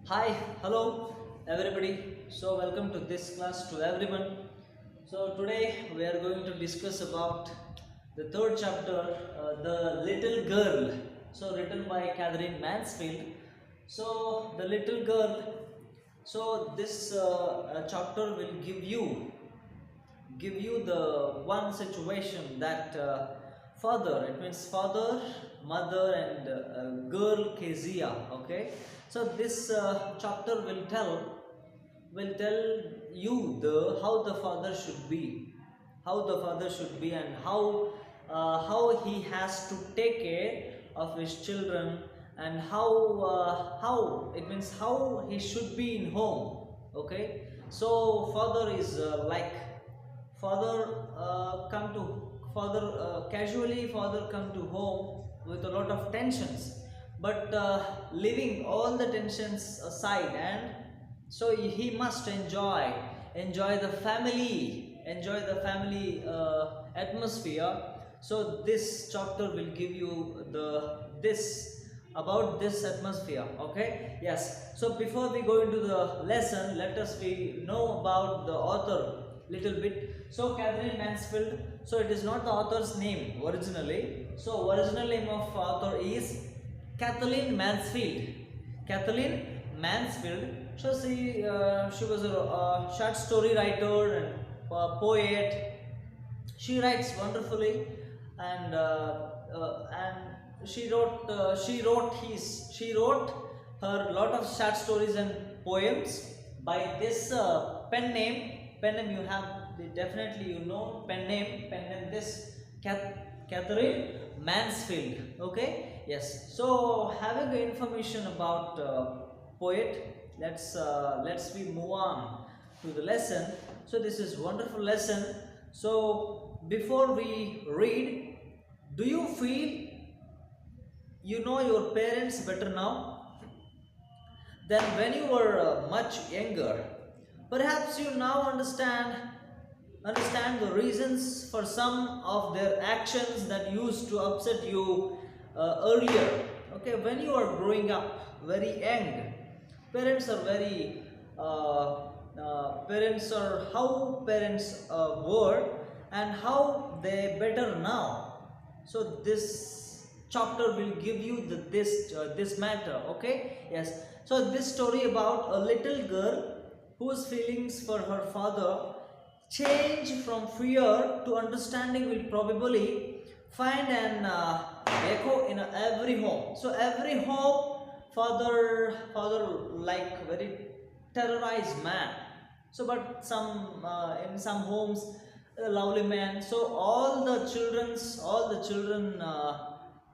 Hi, hello everybody. So welcome to this class to everyone. So today we are going to discuss about the third chapter, The Little Girl. So written by Katherine Mansfield. So the little girl. So this chapter will give you the one situation that father, it means father, mother and girl Kezia. Okay, so this chapter will tell you the how the father should be, and how he has to take care of his children, and how it means how he should be in home. Okay, so father is like father come to father casually father come to home with a lot of tensions, but leaving all the tensions aside, and so he must enjoy the family atmosphere. So this chapter will give you this about this atmosphere. Okay, yes. So before we go into the lesson, let us we know about the author little bit. So Katherine Mansfield, so it is not the author's name originally. So original name of author is Kathleen Mansfield. Kathleen Mansfield. So she was a short story writer and poet. She writes wonderfully, and she wrote her lot of short stories and poems by this pen name. You have definitely pen name this Katherine Mansfield. Okay, yes. So having the information about poet, let's we move on to the lesson. So this is wonderful lesson. So before we read, do you feel you know your parents better now than when you were much younger? Perhaps you now understand the reasons for some of their actions that used to upset you earlier. Okay, when you are growing up very young, parents are very parents are how parents were and how they better now. So this chapter will give you this matter. Okay, yes. So this story about a little girl whose feelings for her father change from fear to understanding will probably find an echo in every home. So every home, father like very terrorized man. So but some in some homes a lovely man. So all the children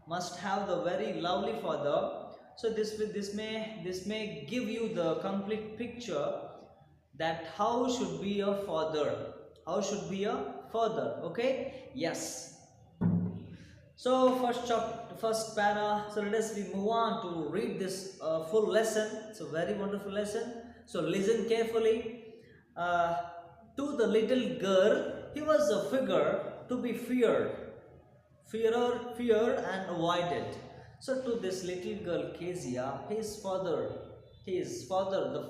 must have the very lovely father. So this may give you the complete picture that how should be a father. Okay, yes. So first para. So let us we move on to read this full lesson. It's a very wonderful lesson. So listen carefully. To the little girl, he was a figure to be feared and avoided. So to this little girl Kezia, the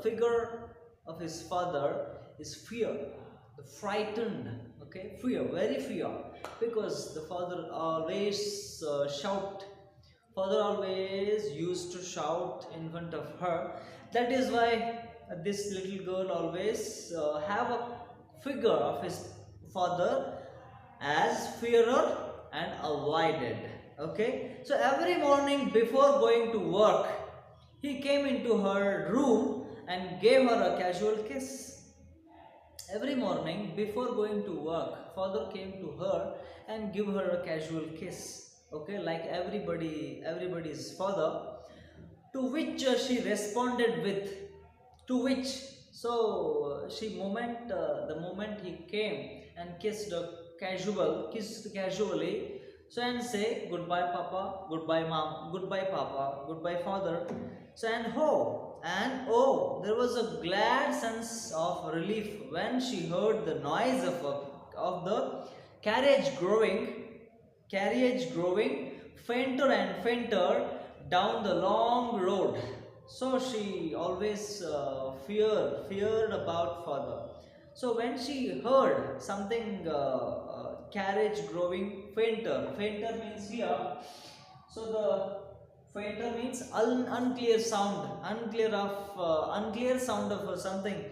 figure of his father is fear, the frightened. Okay, very fear, because the father always father always used to shout in front of her. That is why this little girl always have a figure of his father as feared and avoided. Okay, so every morning before going to work, he came into her room and gave her a casual kiss. Every morning before going to work, father came to her and give her a casual kiss. Okay, like everybody's father, to which she responded with, to which, so the moment he came and kissed casually, so and say goodbye papa, goodbye mom, goodbye papa, goodbye father. So and there was a glad sense of relief when she heard the noise of the carriage growing fainter and fainter down the long road. So she always feared about father. So when she heard something, carriage growing fainter. Fainter means here. So the fainter means unclear sound, unclear sound of something,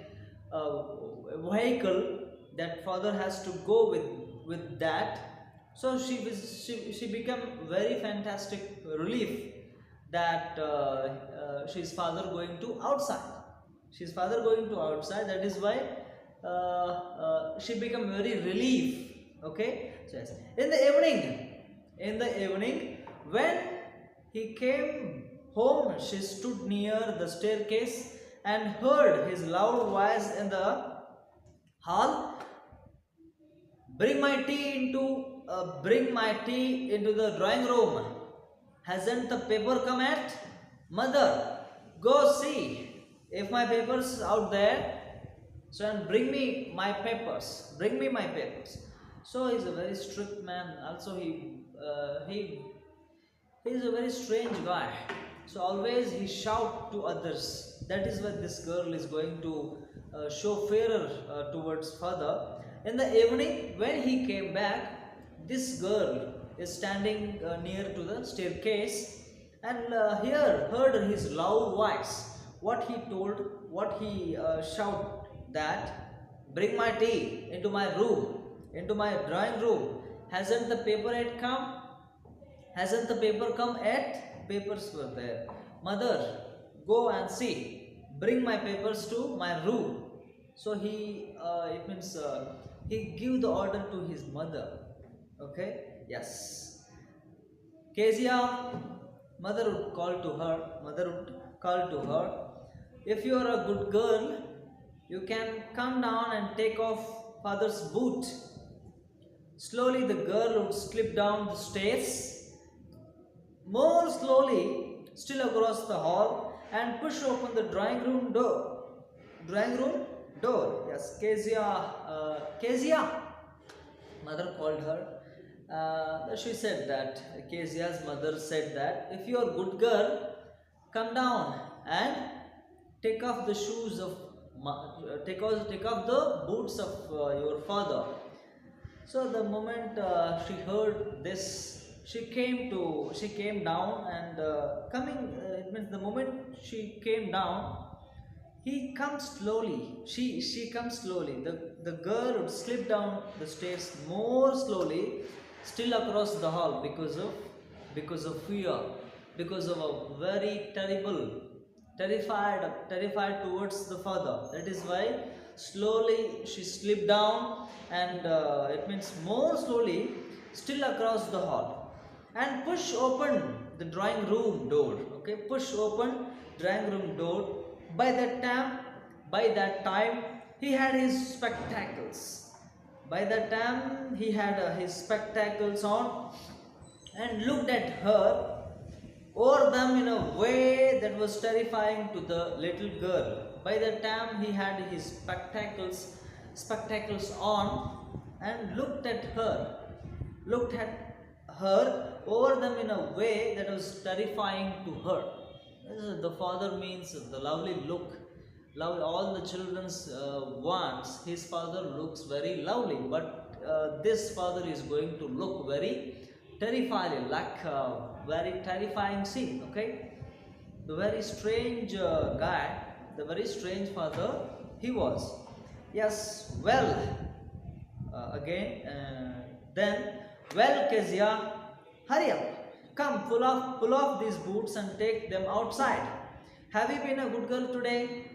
vehicle that father has to go with that. So she became very fantastic relief that she's father going to outside. She's father going to outside. That is why she become very relief. Okay. So yes. In the evening, when he came home, she stood near the staircase and heard his loud voice in the hall. Bring my tea into the drawing room. Hasn't the paper come yet? Mother, go see if my papers out there. So and bring me my papers. Bring me my papers. So he's a very strict man. Also he is a very strange guy. So always he shout to others. That is why this girl is going to show fear towards father. In the evening, when he came back, this girl is standing near to the staircase, and here heard his loud voice. What he told, what he shout that, bring my tea into my room, into my drawing room. Hasn't the paper yet come? Hasn't the paper come yet? Papers were there. Mother, go and see. Bring my papers to my room. So it means he give the order to his mother. Okay? Yes. Kezia, mother would call to her. Mother would call to her. If you are a good girl, you can come down and take off father's boot. Slowly the girl would slip down the stairs, more slowly, still across the hall, and push open the drawing room door. Drawing room door. Yes, Kezia. Mother called her. She said that Kezia's mother said that if you are a good girl, come down and take off the shoes of take off the boots of your father. So the moment she heard this, she came down, and it means the moment she came down, he comes slowly. She comes slowly. The girl would slip down the stairs more slowly, still across the hall because of fear, because of a very terrified towards the father. That is why slowly she slipped down, and it means more slowly, still across the hall, and push open the drawing room door. Okay, push open drawing room door. By that time, he had his spectacles. By that time, he had his spectacles on, and looked at her over them in a way that was terrifying to the little girl. By that time, he had his spectacles on, and looked at her over them in a way that was terrifying to her. The father means the lovely look. All the children's wants. His father looks very lovely, but this father is going to look very terrifying, like a very terrifying scene. Okay, the very strange guy, the very strange father he was. Yes. Well, then, well, Kezia, hurry up. Come, pull off these boots and take them outside. Have you been a good girl today?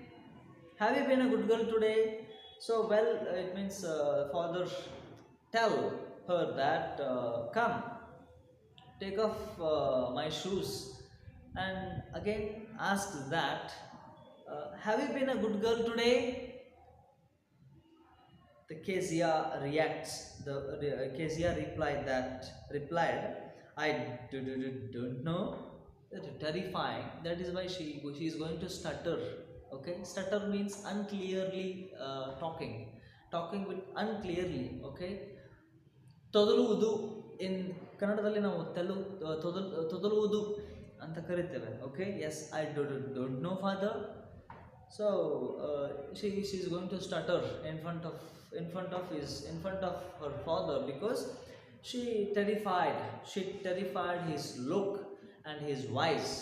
Have you been a good girl today? So, well, it means father tell her that, come, take off my shoes, and again ask that, have you been a good girl today? The Kezia replied, I don't know. That terrifying. That is why she is going to stutter. Okay, stutter means unclearly talking with unclearly. Okay, ತೊದಲುವುದು in ಕನ್ನಡದಲ್ಲಿ ನಾವು ತೊದಲುವುದು ಅಂತ ಕರಿತೇವೆ. Okay, yes, I don't know father. So she's going to stutter in front of her father because she terrified his look and his voice.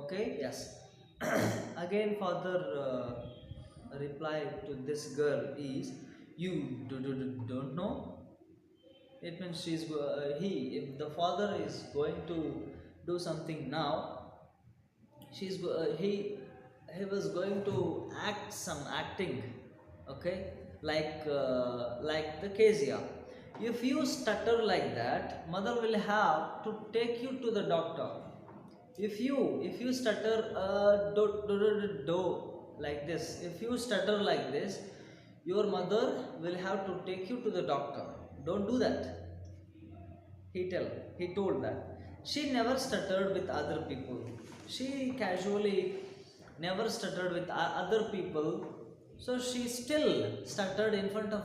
Okay, yes. Again father reply to this girl is, you don't know. It means if the father is going to do something now, he was going to act some acting. Okay, like the Kezia. If you stutter like that, mother will have to take you to the doctor. If you stutter do like this, if you stutter like this, your mother will have to take you to the doctor. Don't do that. He told that. She never stuttered with other people. She casually never stuttered with other people. So she still stuttered in front of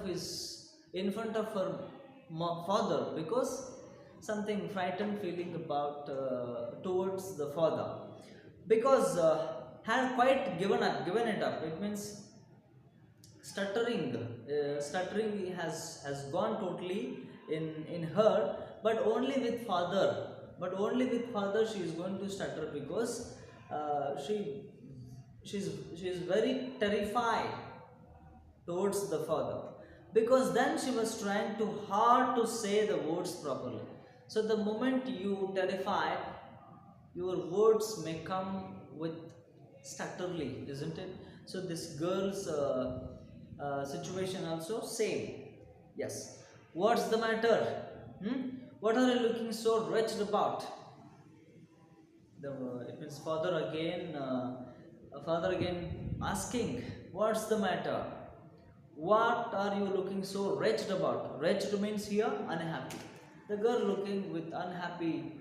her father because something frightened feeling about towards the father, because had quite given it up. It means stuttering has gone totally in her, but only with father she is going to stutter because uh, she she's very terrified towards the father, because then she was trying too hard to say the words properly. So the moment you terrified, your words may come with stutterly, isn't it? So this girl's situation also same. Yes. What's the matter? What are you looking so wretched about? It means father again asking, what's the matter? What are you looking so wretched about? Wretched means here unhappy. The girl looking with unhappy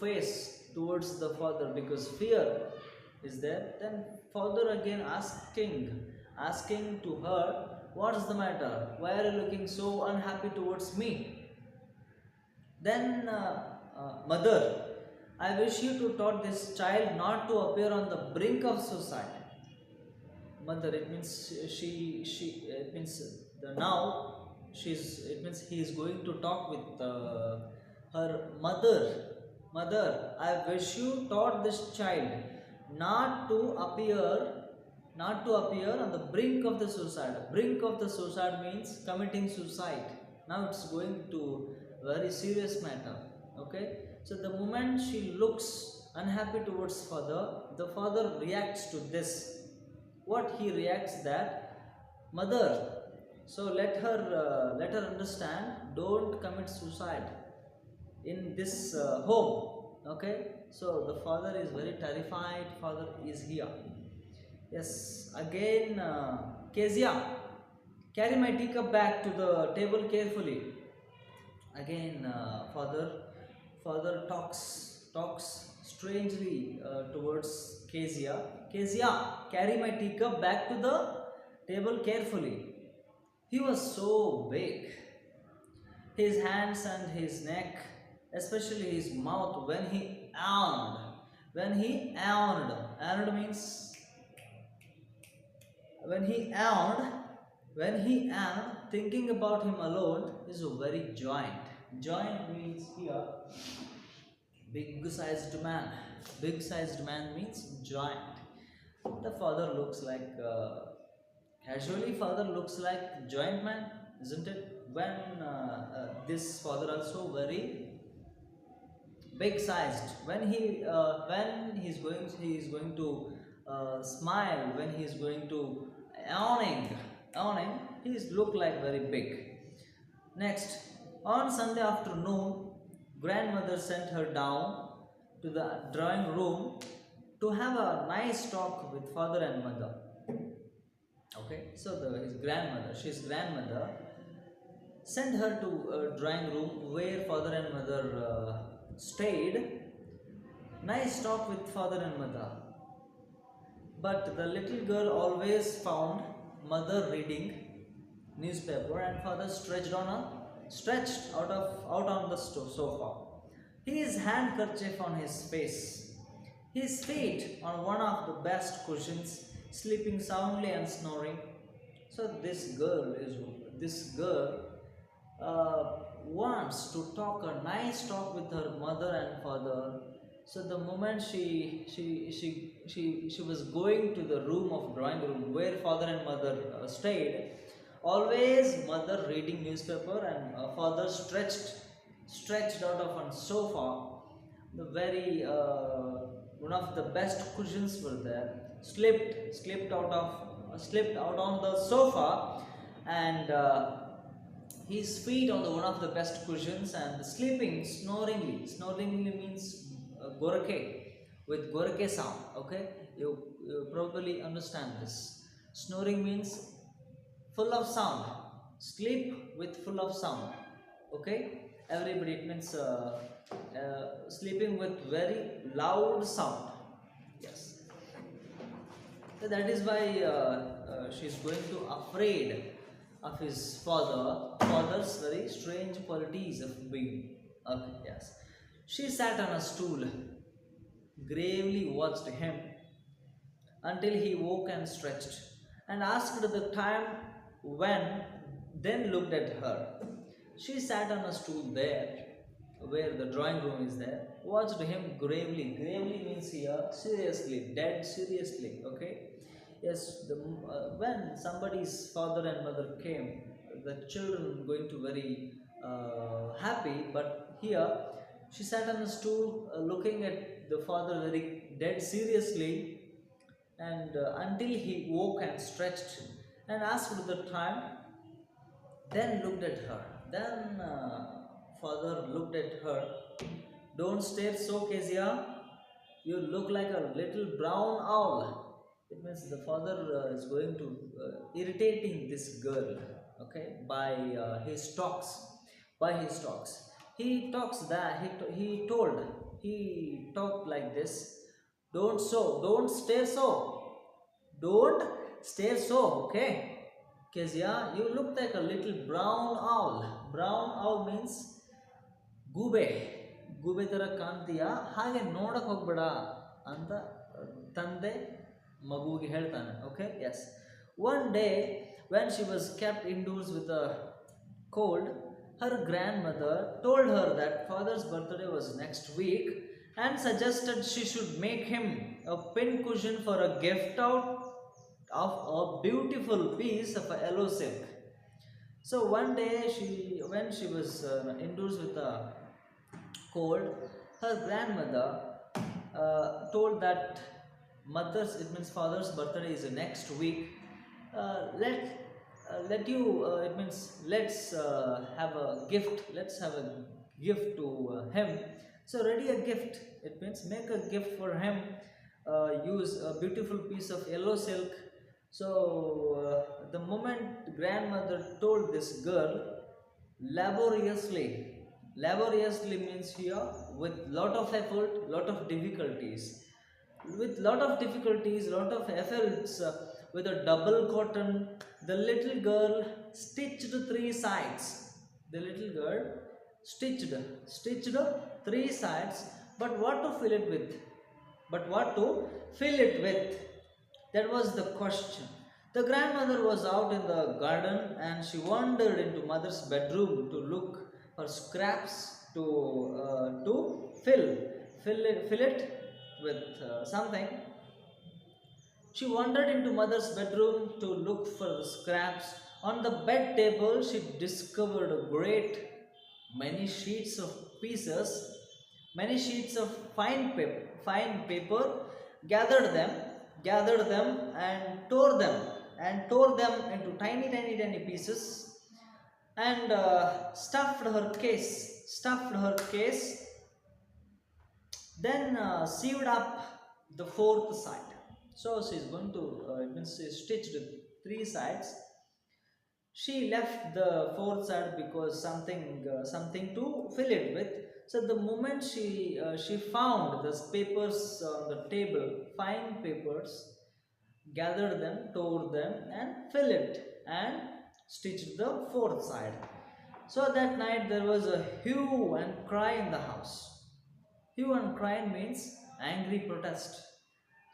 face towards the father because fear is there. Then father again asking to her, what's the matter? Why are you looking so unhappy towards me? Then mother, I wish you to taught this child not to appear on the brink of suicide. Mother, it means it means now it means he is going to talk with her mother. Mother, I wish you taught this child not to appear on the brink of the suicide. Brink of the suicide means committing suicide. Now it's going to very serious matter. Okay, so the moment she looks unhappy towards father, the father reacts to this. What he reacts that, mother, so let her understand, don't commit suicide in this home. Okay, so the father is very terrified. Father is here. Yes. Again Kezia, carry my teacup back to the table carefully. Again father talks strangely towards Kezia. Kezia, carry my teacup back to the table carefully. He was so big. His hands and his neck, especially his mouth, when he yawned means when he yawned, thinking about him alone is a very joint. Joint means here big sized man. Big sized man means joint. The father looks like casually father looks like joint man, isn't it? When this father also very big sized. When he is going to smile, when he is going to yawning, he is look like very big. Next, on Sunday afternoon, grandmother sent her down to the drawing room to have a nice talk with father and mother. Okay, so his grandmother sent her to a drawing room where father and mother stayed. Nice talk with father and mother. But the little girl always found mother reading newspaper and father stretched out on the sofa. his handkerchief on his face, his feet on one of the best cushions, sleeping soundly and snoring. So this girl wants to talk a nice talk with her mother and father. So the moment she was going to the room of drawing room where father and mother stayed, always mother reading newspaper and father stretched out of on sofa. The very one of the best cushions were there. Slipped out on the sofa, and his feet on the one of the best cushions and sleeping snoringly. Snoringly means gorake, with gorake sound. Okay, you probably understand this. Snoring means full of sound. Sleep with full of sound. Okay, everybody, it means sleeping with very loud sound. Yes, so that is why she's going to afraid of his father's very strange qualities of being. Okay, yes. She sat on a stool, gravely watched him until he woke and stretched, and asked the time when, then looked at her. She sat on a stool there, where the drawing room is there, watched him gravely. Gravely means here seriously, dead seriously. Okay. Yes, when somebody's father and mother came, the children going to very happy. But here, she sat on a stool, looking at the father very dead seriously, and until he woke and stretched, and asked the time, then looked at her. Then father looked at her. Don't stare so, Kezia. You look like a little brown owl. It means the father is going to irritating this girl, okay, by his talks. By his talks, he talks that he talked like this. Don't stare so. Don't stare so. Okay, Kezia, you look like a little brown owl. Brown owl means ಗೂಬೆ ಗೂಬೆ ಥರ ಕಾಣ್ತೀಯ, ಹಾಗೆ ನೋಡಕ್ಕೆ ಹೋಗ್ಬೇಡ ಅಂತ ತಂದೆ ಮಗುವಿಗೆ ಹೇಳ್ತಾನೆ. Okay, yes. One day when she was kept indoors with a cold, her grandmother told her that father's birthday was next week and suggested she should make him a pin cushion for a gift out of a beautiful piece of yellow silk. So one day, when she was indoors with a cold, her grandmother told that it means father's birthday is next week. Let you it means have a gift. Let's have a gift to him. So ready a gift. It means make a gift for him. Use a beautiful piece of yellow silk. So the moment grandmother told this girl, laboriously means here with lot of effort, lot of difficulties, lot of efforts, with a double cotton, the little girl stitched three sides. The little girl stitched three sides. But what to fill it with? That was the question. The grandmother was out in the garden, and she wandered into mother's bedroom to look for scraps to fill it with something. She wandered into mother's bedroom to look for the scraps. On the bed table, she discovered a great many sheets of fine paper, gathered them and tore them into tiny pieces, and stuffed her case, then sewed up the fourth side. So she is going to it means she stitched three sides. She left the fourth side because something to fill it with. So the moment she found the papers on the table, fine papers, gathered them, tore them, and fill it and stitched the fourth side. So that night there was a hue and cry in the house. Hue and cry means angry protest.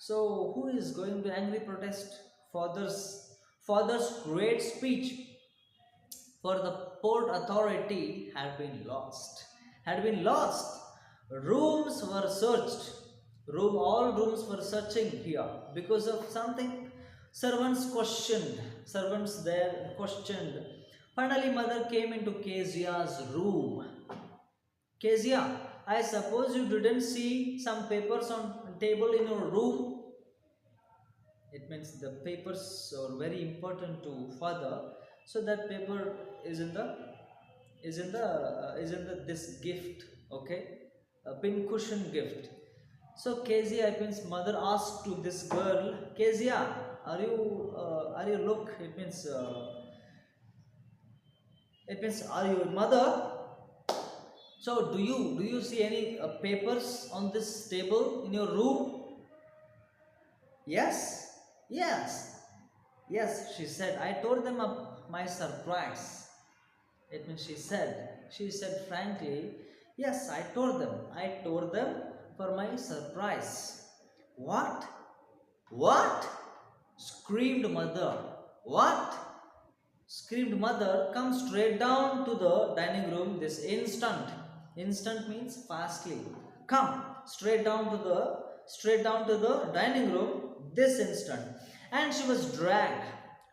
So who is going to angry protest? Father's great speech for the port authority had been lost. Had been lost. Rooms were searched. All rooms were searching here because of something. Servants questioned. Servants there questioned. Finally, mother came into Kezia's room. Kezia, I suppose you didn't see some papers on table in your room. It means the papers are very important to father. So that paper is in the this gift. Okay, a pin cushion gift. So Kezia, it means mother asked to this girl, Kezia, are you look? It means are you mother? So do you see any papers on this table in your room? Yes, yes, yes. She said. I told them my surprise. It means she said frankly, yes, I told them. I told them for my surprise. What? What? Screamed mother. What? Screamed mother. Come straight down to the dining room this instant. Instant means fastly. Come straight down to the dining room this instant. And she was dragged.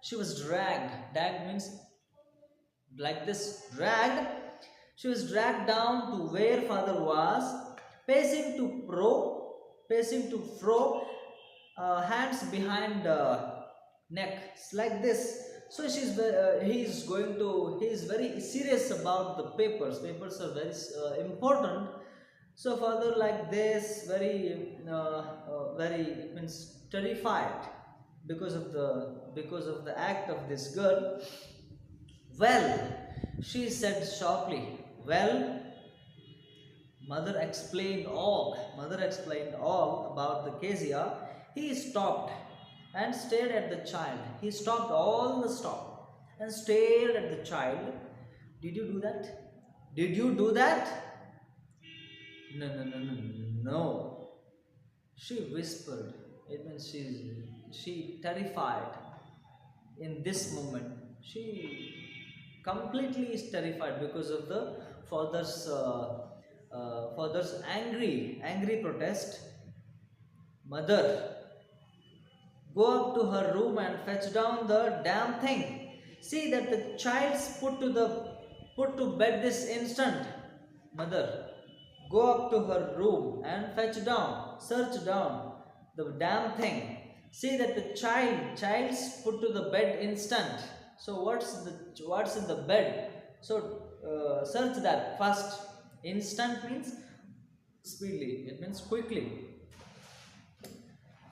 She was dragged. Dragged means like this, dragged. She was dragged down to where father was, pacing to fro, hands behind neck, like this. So he is very serious about the papers. Papers are very important. So father like this, very it means terrified because of the act of this girl. Well, she said sharply. Well, mother explained all. Mother explained all about the Kezia. He stopped and stared at the child. He stopped all the stop and stared at the child. Did you do that? Did you do that? No, no, no, no, no. She whispered. It means she terrified in this moment. She completely is terrified because of the father's angry protest. Mother, go up to her room and fetch down the damn thing. See that the child's put to bed this instant. Mother, go up to her room and search down the damn thing. See that the child's put to the bed instant. So what's in the bed? So search that first. Instant means speedily. It means quickly.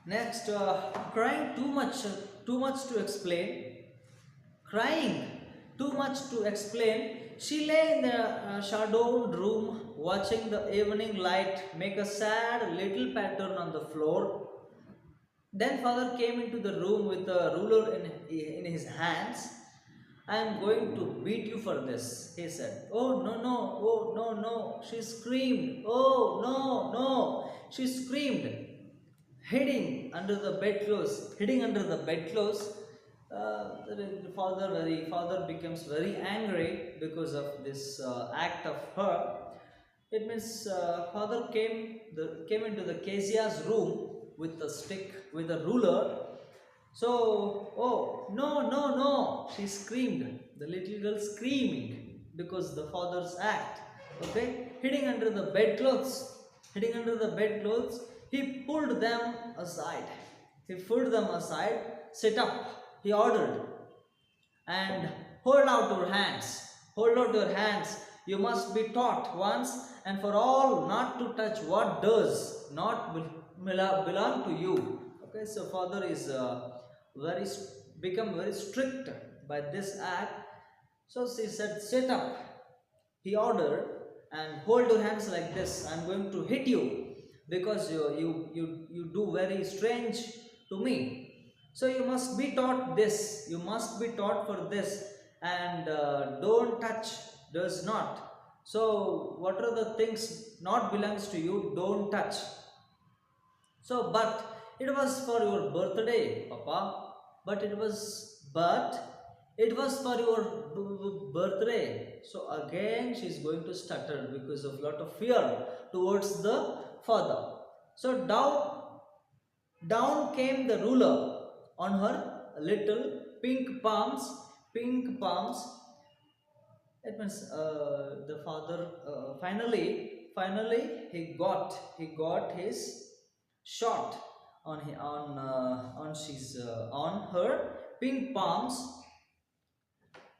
Next, crying too much to explain. Crying too much to explain. She lay in the shadowed room, watching the evening light make a sad little pattern on the floor. Then father came into the room with a ruler in his hands. I am going to beat you for this, he said. Oh no, no, she screamed. Oh no, she screamed. Hiding under the bedclothes. Father becomes very angry because of this act of her. It means father came into the Kezia's room with a stick, with a ruler. So, oh no, she screamed. The little girl screaming because the father's act. Okay, hiding under the bedclothes. He pulled them aside. Sit up, he ordered, and hold out your hands. You must be taught once and for all not to touch what does not belong to you. Okay, so father is become very strict by this act. So she said, sit up, he ordered, and hold your hands like this. I'm going to hit you because you do very strange to me. So you must be taught for this, and don't touch, does not. So what are the things not belongs to you, don't touch. So, but it was for your birthday, Papa. But it was for your birthday. So again, she is going to stutter because of lot of fear towards the father. So down came the ruler on her little pink palms. Pink palms. It means the father finally he got his shot on her pink palms.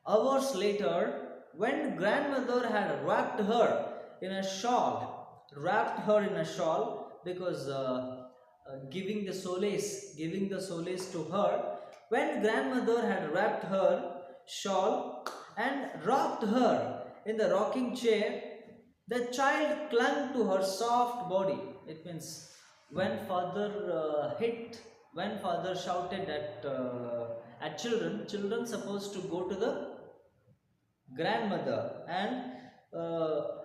Hours later, when grandmother had wrapped her in a shawl because giving the solace to her. When grandmother had wrapped her shawl and rocked her in the rocking chair, the child clung to her soft body. It means when father when father shouted at children supposed to go to the grandmother and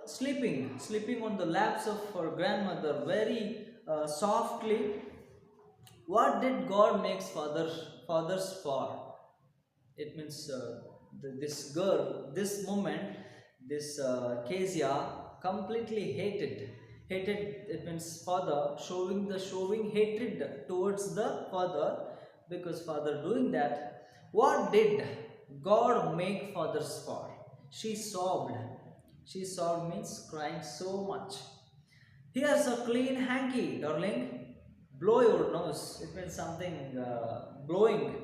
sleeping on the laps of her grandmother very softly. What did God makes fathers for? It means this girl, this moment, this Kezia completely hated. It means father showing hatred towards the father because father doing that. What did God make fathers for? She sobbed. She sobbed means crying so much. Here's a clean hanky, darling. Blow your nose. It means something blowing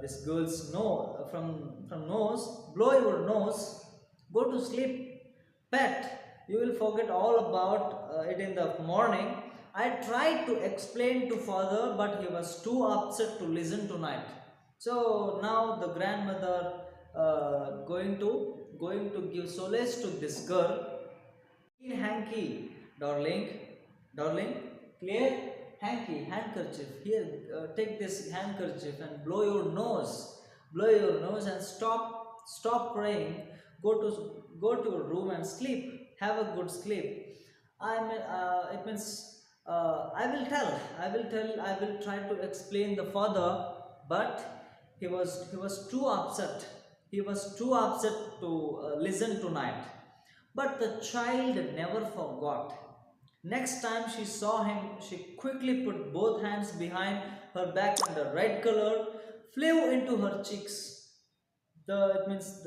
this girl's nose from nose. Blow your nose. Go to sleep, pet. You will forget all about it in the morning. I tried to explain to father, but he was too upset to listen tonight. So now the grandmother going to give solace to this girl. Clean hanky, darling, darling, clear hanky, handkerchief. Here, take this handkerchief and blow your nose, and stop crying. Go to your room and sleep. Have a good sleep. It means I will try to explain the father, but he was too upset. He was too upset to listen tonight. But the child never forgot. Next time she saw him, she quickly put both hands behind her back, and the red color flew into her cheeks. It means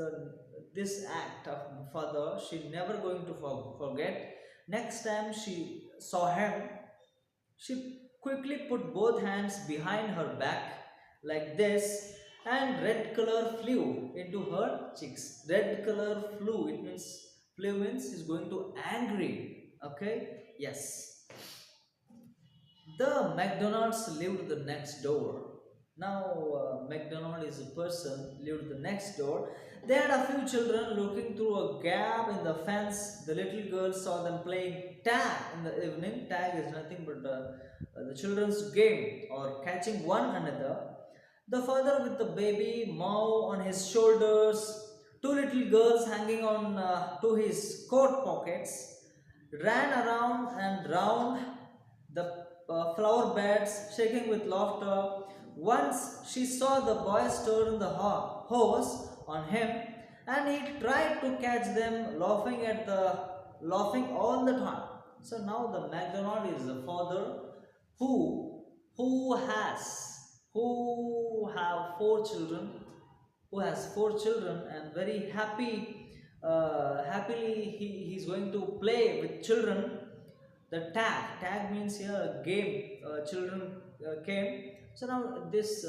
this act of father she never going to forget. Next time she saw him, she quickly put both hands behind her back like this, and red color flew into her cheeks. Red color flew means is going to angry. Okay? Yes. The McDonald's lived the next door. Now, McDonald is a person lived the next door. They had a few children looking through a gap in the fence. The little girl saw them playing tag in the evening. Tag is nothing but the children's game or catching one another. The father with the baby Mao on his shoulders, two little girls hanging on to his coat pockets, ran around and round the flower beds, shaking with laughter. Once she saw the boys turn the hose on him, and he tried to catch them, laughing all the time. So now the MacDonald is the father who has who have four children, who has four children, and very happily he's going to play with children. The tag means here a game. Children came. So now this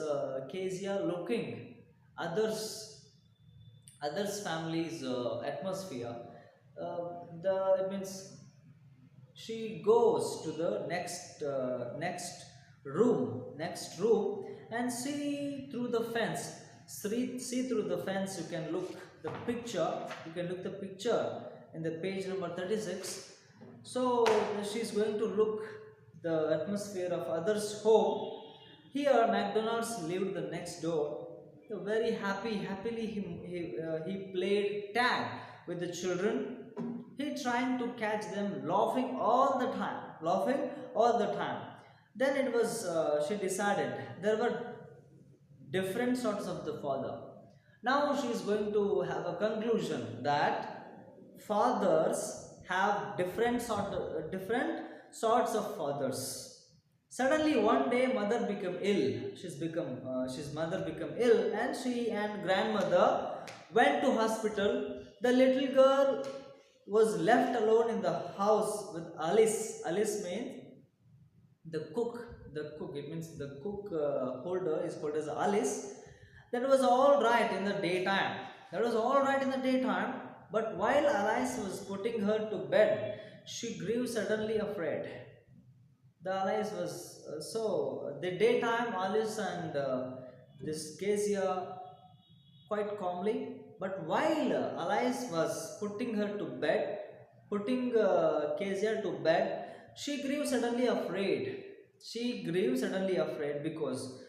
Kezia looking others families atmosphere. It means she goes to the next room, and see through the fence. See through the fence. You can look the picture in the page number 36. So she's going to look the atmosphere of others' home. Here, McDonald's lived the next door. So very happily he played tag with the children. He trying to catch them laughing all the time, laughing all the time. Then it was, she decided there were different sorts of the father. Now she is going to have a conclusion that fathers have different sorts of fathers. Suddenly one day mother became ill. She's mother became ill, and she and grandmother went to hospital. The little girl was left alone in the house with Alice. Alice means the cook. The cook, it means the cook holder is called as Alice. That was all right in the daytime. That was all right in the daytime. But while Alice was putting her to bed, she grew suddenly afraid. The Alice was so the daytime Alice and this Kezia quite calmly. But while Alice was putting her to bed, putting Kezia to bed, she grew suddenly afraid. She grew suddenly afraid because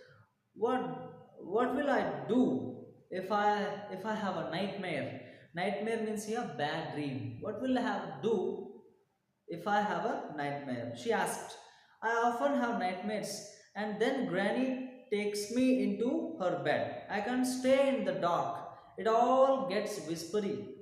what will I do if I have a nightmare? Nightmare means here bad dream. What will I have do if I have a nightmare? She asked. I often have nightmares, and then Granny takes me into her bed. I can't stay in the dark. It all gets whispery.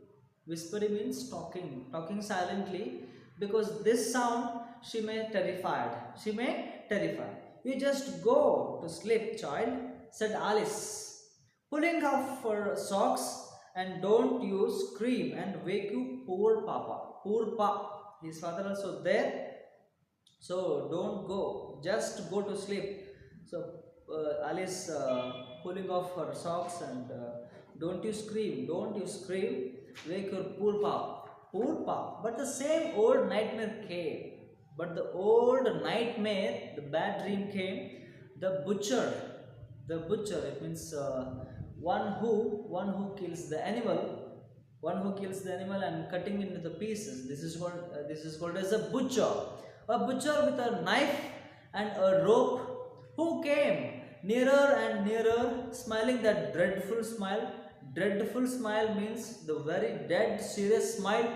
Whispery means talking, talking silently, because this sound she may terrified. She may terrify. You just go to sleep, child, said Alice, pulling off her socks, and don't you scream and wake you poor papa. Poor papa. His father also there, so don't go, just go to sleep. So Alice pulling off her socks and don't you scream, wake your poor pop. But the same old nightmare came. But the old nightmare, the bad dream came. The butcher, it means one who kills the animal, one who kills the animal and cutting into the pieces. This is called as a butcher. A butcher with a knife and a rope, who came nearer and nearer, smiling that dreadful smile. Dreadful smile means the very dead serious smile,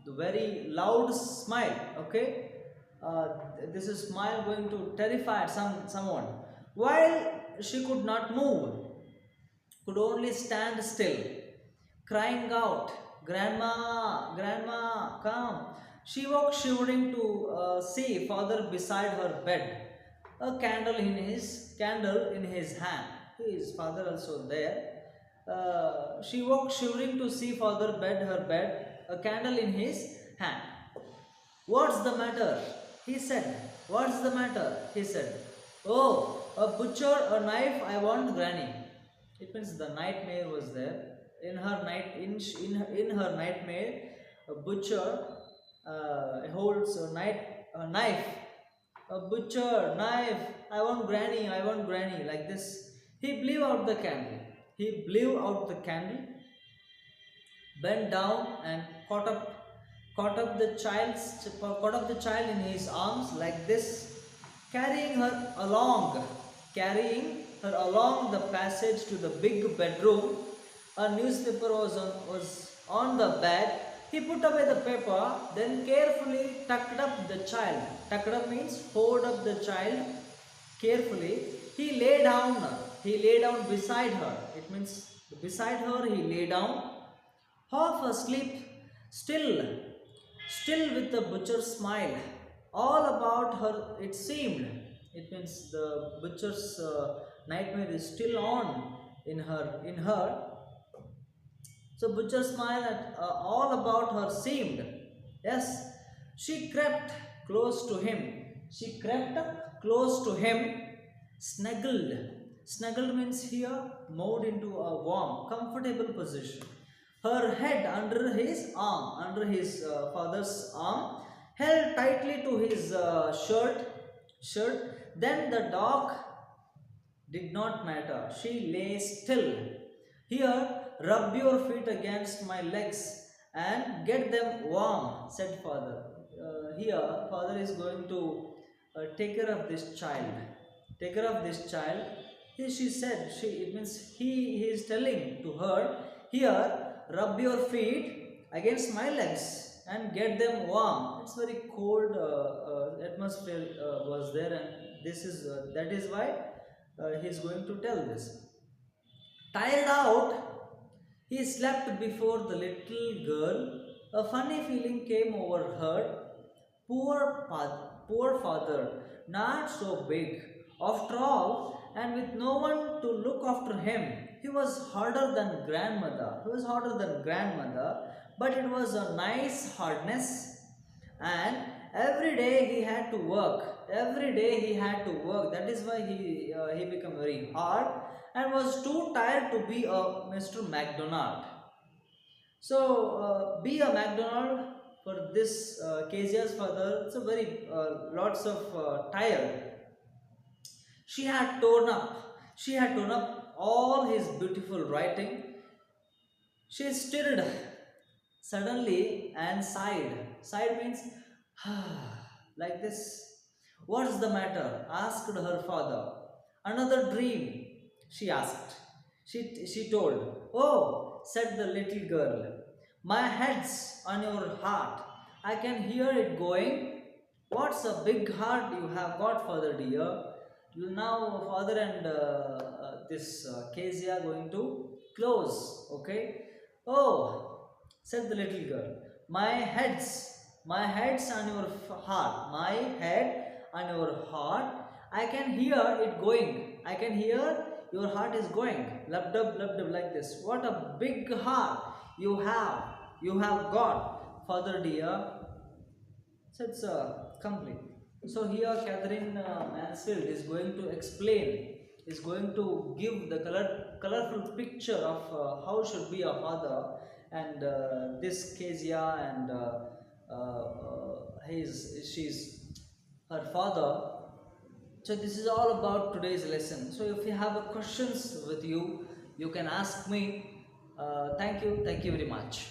the very loud smile. Okay, this is smile going to terrify someone. While she could not move, could only stand still, crying out, Grandma, Grandma, come. She woke shivering to see father beside her bed, a candle in his hand. His father also there. She woke shivering to see her bed, a candle in his hand. What's the matter? He said. What's the matter? He said. Oh, a butcher, a knife, I want Granny. It means the nightmare was there. In her nightmare, a butcher holds a knife. A butcher, knife, I want Granny, like this. He blew out the candle. He blew out the candle, bent down and caught up the child in his arms like this, carrying her along the passage to the big bedroom. A newspaper was on the bed. He put away the paper, then carefully tucked up the child. Tucked up means hold up the child carefully. He lay down beside her. It means beside her he lay down, half asleep, still with the butcher's smile all about her. It seemed. It means the butcher's nightmare is still on in her. So butcher smile at all about her seemed. Yes, she crept close to him. Snuggled. Snuggled means here moved into a warm, comfortable position. Her head under his father's arm, held tightly to his shirt. Then the dog did not matter. She lay still. Here, rub your feet against my legs and get them warm, said father. Here, father is going to take care of this child. Take care of this child. She said, it means he is telling to her, here, rub your feet against my legs and get them warm. It's very cold atmosphere was there, and this is that is why he's going to tell this. Tired out, he slept before the little girl. A funny feeling came over her. Poor father, not so big. After all, and with no one to look after him, he was harder than grandmother. He was harder than grandmother, but it was a nice hardness. And every day he had to work. Every day he had to work. That is why he became very hard and was too tired to be a Mr. McDonald. So be a McDonald for this Kezia's father. It's a very lots of tired. She had torn up. She had torn up all his beautiful writing. She stirred suddenly and sighed. Sighed means like this. What's the matter? Asked her father. Another dream, she asked. She told. Oh, said the little girl. My head's on your heart. I can hear it going. What's a big heart you have got, father dear? Now, father and this Kezia going to close. Okay. Oh, said the little girl. My head's on your heart. My head on your heart. I can hear it going. I can hear your heart is going. Lub dub like this. What a big heart you have. You have got, father dear. So it's complete. So here Katherine Mansfield is going to explain, is going to give the colorful picture of how should be a father, and this Kezia and she's her father. So this is all about today's lesson. So if you have questions with you, you can ask me. Thank you very much.